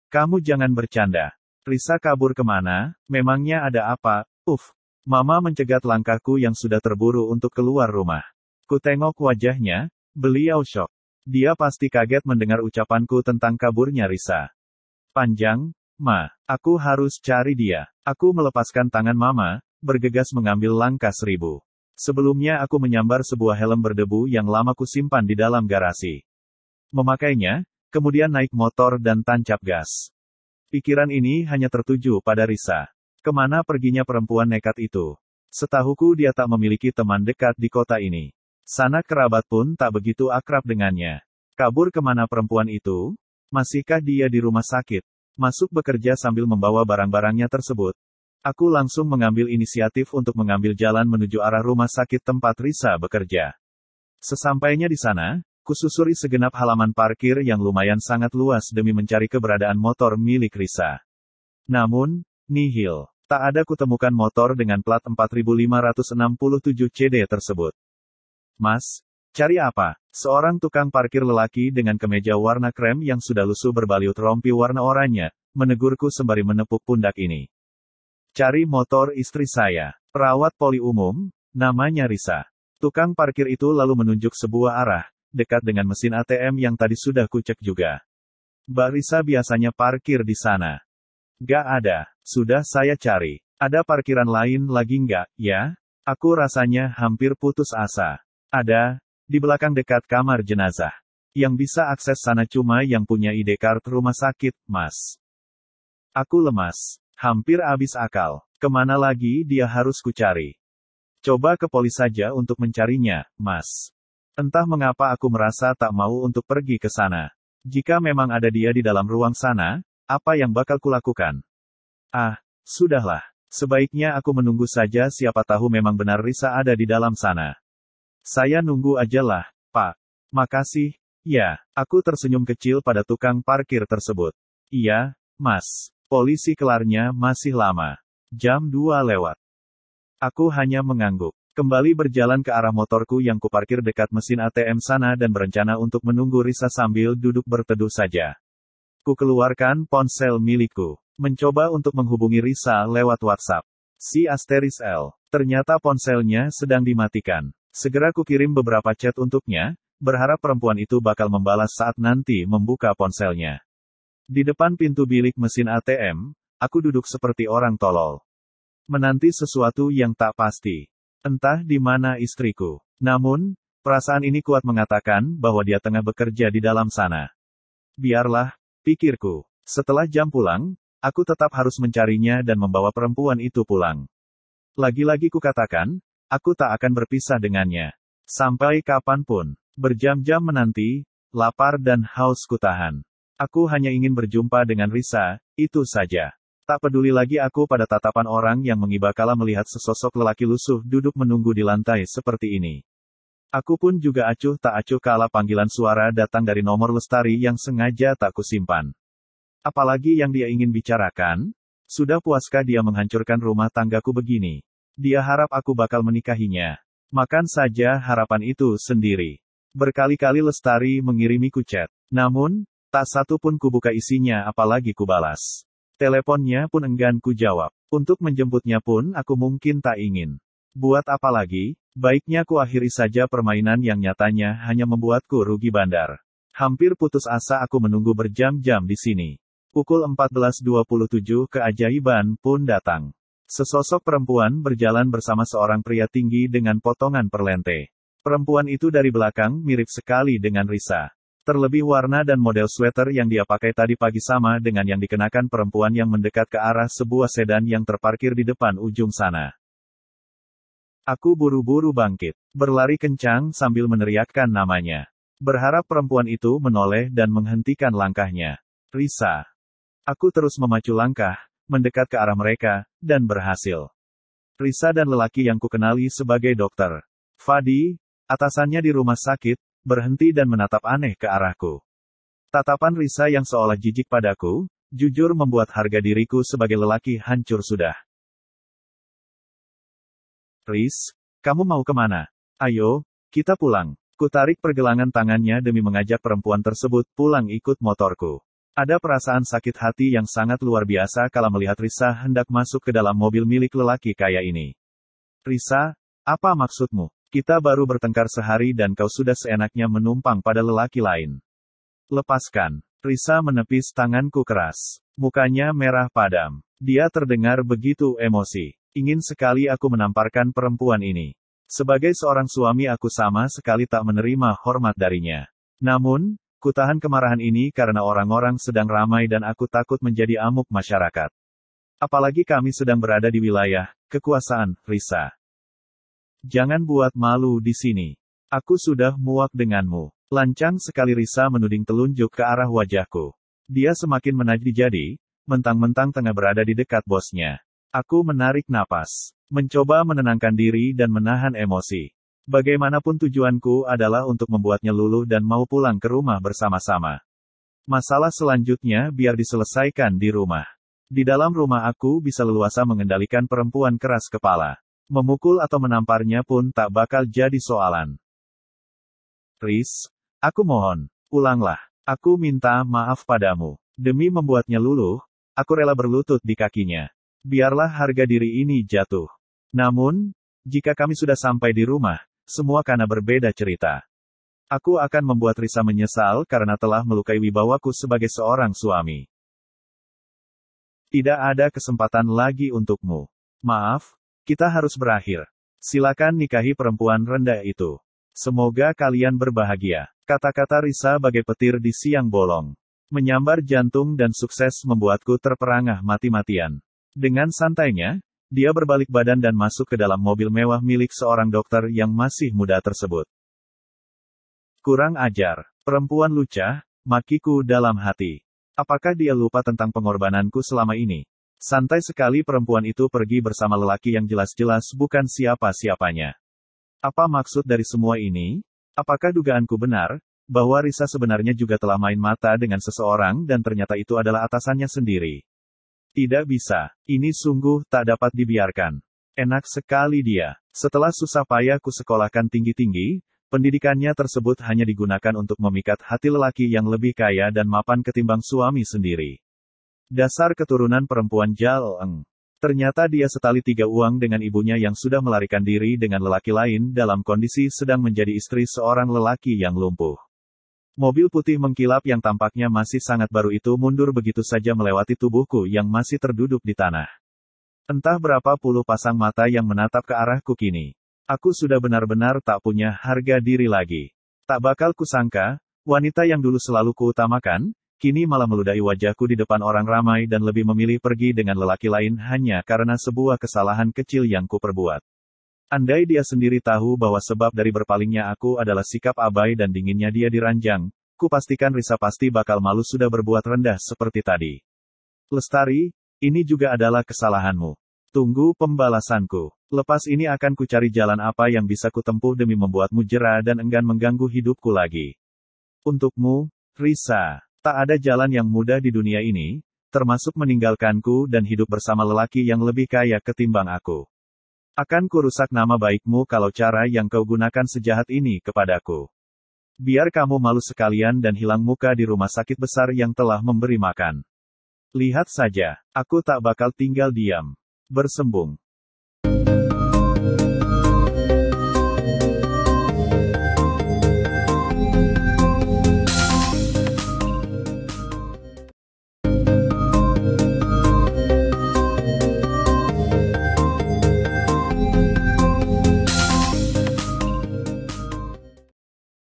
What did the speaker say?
Kamu jangan bercanda. Risa kabur kemana? Memangnya ada apa? Mama mencegat langkahku yang sudah terburu untuk keluar rumah. Ku tengok wajahnya, beliau syok. Dia pasti kaget mendengar ucapanku tentang kaburnya Risa. Panjang, Ma. Aku harus cari dia. Aku melepaskan tangan Mama, bergegas mengambil langkah 1000. Sebelumnya aku menyambar sebuah helm berdebu yang lama kusimpan di dalam garasi. Memakainya, kemudian naik motor dan tancap gas. Pikiran ini hanya tertuju pada Risa. Kemana perginya perempuan nekat itu? Setahuku dia tak memiliki teman dekat di kota ini. Sanak kerabat pun tak begitu akrab dengannya. Kabur kemana perempuan itu? Masihkah dia di rumah sakit? Masuk bekerja sambil membawa barang-barangnya tersebut. Aku langsung mengambil inisiatif untuk mengambil jalan menuju arah rumah sakit tempat Risa bekerja. Sesampainya di sana, kususuri segenap halaman parkir yang lumayan sangat luas demi mencari keberadaan motor milik Risa. Namun, nihil. Tak ada kutemukan motor dengan plat 4567 CD tersebut. Mas, cari apa? Seorang tukang parkir lelaki dengan kemeja warna krem yang sudah lusuh berbaliut rompi warna oranye, menegurku sembari menepuk pundak ini. Cari motor istri saya. Perawat poli umum, namanya Risa. Tukang parkir itu lalu menunjuk sebuah arah, dekat dengan mesin ATM yang tadi sudah kucek juga. Mbak Risa biasanya parkir di sana. Gak ada. Sudah saya cari. Ada parkiran lain lagi nggak, ya? Aku rasanya hampir putus asa. Ada, di belakang dekat kamar jenazah. Yang bisa akses sana cuma yang punya ID card rumah sakit, Mas. Aku lemas. Hampir habis akal. Kemana lagi dia harus kucari? Coba ke poli saja untuk mencarinya, Mas. Entah mengapa aku merasa tak mau untuk pergi ke sana. Jika memang ada dia di dalam ruang sana, apa yang bakal kulakukan? Sudahlah. Sebaiknya aku menunggu saja, siapa tahu memang benar Risa ada di dalam sana. Saya nunggu aja lah, Pak. Makasih. Ya, aku tersenyum kecil pada tukang parkir tersebut. Iya, Mas. Polisi kelarnya masih lama. Jam 2 lewat. Aku hanya mengangguk. Kembali berjalan ke arah motorku yang kuparkir dekat mesin ATM sana dan berencana untuk menunggu Risa sambil duduk berteduh saja. Ku keluarkan ponsel milikku. Mencoba untuk menghubungi Risa lewat WhatsApp. Si Asteris L. Ternyata ponselnya sedang dimatikan. Segera kukirim beberapa chat untuknya, berharap perempuan itu bakal membalas saat nanti membuka ponselnya. Di depan pintu bilik mesin ATM, aku duduk seperti orang tolol. Menanti sesuatu yang tak pasti. Entah di mana istriku. Namun, perasaan ini kuat mengatakan bahwa dia tengah bekerja di dalam sana. Biarlah, pikirku. Setelah jam pulang, aku tetap harus mencarinya dan membawa perempuan itu pulang. Lagi-lagi kukatakan, aku tak akan berpisah dengannya. Sampai kapanpun. Berjam-jam menanti, lapar dan haus kutahan. Aku hanya ingin berjumpa dengan Risa, itu saja. Tak peduli lagi aku pada tatapan orang yang mengiba kala melihat sesosok lelaki lusuh duduk menunggu di lantai seperti ini. Aku pun juga acuh tak acuh kala panggilan suara datang dari nomor Lestari yang sengaja tak kusimpan. Apalagi yang dia ingin bicarakan? Sudah puaskah dia menghancurkan rumah tanggaku begini? Dia harap aku bakal menikahinya. Makan saja harapan itu sendiri. Berkali-kali Lestari mengirimiku chat. Namun, tak satu pun kubuka isinya apalagi kubalas. Teleponnya pun enggan kujawab. Untuk menjemputnya pun aku mungkin tak ingin. Buat apa lagi? Baiknya ku akhiri saja permainan yang nyatanya hanya membuatku rugi bandar. Hampir putus asa aku menunggu berjam-jam di sini. Pukul 14.27 keajaiban pun datang. Sesosok perempuan berjalan bersama seorang pria tinggi dengan potongan perlente. Perempuan itu dari belakang mirip sekali dengan Risa. Terlebih warna dan model sweater yang dia pakai tadi pagi sama dengan yang dikenakan perempuan yang mendekat ke arah sebuah sedan yang terparkir di depan ujung sana. Aku buru-buru bangkit, berlari kencang sambil meneriakkan namanya. Berharap perempuan itu menoleh dan menghentikan langkahnya. Risa. Aku terus memacu langkah, mendekat ke arah mereka, dan berhasil. Risa dan lelaki yang kukenali sebagai Dokter Fadi, atasannya di rumah sakit, berhenti dan menatap aneh ke arahku. Tatapan Risa yang seolah jijik padaku, jujur membuat harga diriku sebagai lelaki hancur sudah. Riz, kamu mau kemana? Ayo, kita pulang. Kutarik pergelangan tangannya demi mengajak perempuan tersebut pulang ikut motorku. Ada perasaan sakit hati yang sangat luar biasa kala melihat Risa hendak masuk ke dalam mobil milik lelaki kaya ini. Risa, apa maksudmu? Kita baru bertengkar sehari dan kau sudah seenaknya menumpang pada lelaki lain. Lepaskan. Risa menepis tanganku keras. Mukanya merah padam. Dia terdengar begitu emosi. Ingin sekali aku menamparkan perempuan ini. Sebagai seorang suami aku sama sekali tak menerima hormat darinya. Namun, kutahan kemarahan ini karena orang-orang sedang ramai dan aku takut menjadi amuk masyarakat. Apalagi kami sedang berada di wilayah kekuasaan, Risa. Jangan buat malu di sini. Aku sudah muak denganmu. Lancang sekali Risa menuding telunjuk ke arah wajahku. Dia semakin menagih jadi, mentang-mentang tengah berada di dekat bosnya. Aku menarik napas, mencoba menenangkan diri dan menahan emosi. Bagaimanapun tujuanku adalah untuk membuatnya luluh dan mau pulang ke rumah bersama-sama. Masalah selanjutnya biar diselesaikan di rumah. Di dalam rumah aku bisa leluasa mengendalikan perempuan keras kepala. Memukul atau menamparnya pun tak bakal jadi soalan. Riz, aku mohon, pulanglah. Aku minta maaf padamu. Demi membuatnya luluh, aku rela berlutut di kakinya. Biarlah harga diri ini jatuh. Namun, jika kami sudah sampai di rumah, semua karena berbeda cerita. Aku akan membuat Risa menyesal karena telah melukai wibawaku sebagai seorang suami. Tidak ada kesempatan lagi untukmu. Maaf, kita harus berakhir. Silakan nikahi perempuan rendah itu. Semoga kalian berbahagia. Kata-kata Risa bagai petir di siang bolong. Menyambar jantung dan sukses membuatku terperangah mati-matian. Dengan santainya, dia berbalik badan dan masuk ke dalam mobil mewah milik seorang dokter yang masih muda tersebut. Kurang ajar. Perempuan lucah, makiku dalam hati. Apakah dia lupa tentang pengorbananku selama ini? Santai sekali perempuan itu pergi bersama lelaki yang jelas-jelas bukan siapa-siapanya. Apa maksud dari semua ini? Apakah dugaanku benar, bahwa Risa sebenarnya juga telah main mata dengan seseorang dan ternyata itu adalah atasannya sendiri? Tidak bisa. Ini sungguh tak dapat dibiarkan. Enak sekali dia. Setelah susah payah ku sekolahkan tinggi-tinggi, pendidikannya tersebut hanya digunakan untuk memikat hati lelaki yang lebih kaya dan mapan ketimbang suami sendiri. Dasar keturunan perempuan jaleng. Ternyata dia setali tiga uang dengan ibunya yang sudah melarikan diri dengan lelaki lain dalam kondisi sedang menjadi istri seorang lelaki yang lumpuh. Mobil putih mengkilap yang tampaknya masih sangat baru itu mundur begitu saja melewati tubuhku yang masih terduduk di tanah. Entah berapa puluh pasang mata yang menatap ke arahku kini. Aku sudah benar-benar tak punya harga diri lagi. Tak bakal kusangka, wanita yang dulu selalu kuutamakan, kini malah meludahi wajahku di depan orang ramai dan lebih memilih pergi dengan lelaki lain hanya karena sebuah kesalahan kecil yang kuperbuat. Andai dia sendiri tahu bahwa sebab dari berpalingnya aku adalah sikap abai dan dinginnya dia diranjang, kupastikan Risa pasti bakal malu sudah berbuat rendah seperti tadi. Lestari, ini juga adalah kesalahanmu. Tunggu pembalasanku. Lepas ini akan kucari jalan apa yang bisa kutempuh demi membuatmu jera dan enggan mengganggu hidupku lagi. Untukmu, Risa. Tak ada jalan yang mudah di dunia ini, termasuk meninggalkanku dan hidup bersama lelaki yang lebih kaya ketimbang aku. Akan kurusak nama baikmu kalau cara yang kau gunakan sejahat ini kepadaku. Biar kamu malu sekalian dan hilang muka di rumah sakit besar yang telah memberi makan. Lihat saja, aku tak bakal tinggal diam. Bersembung.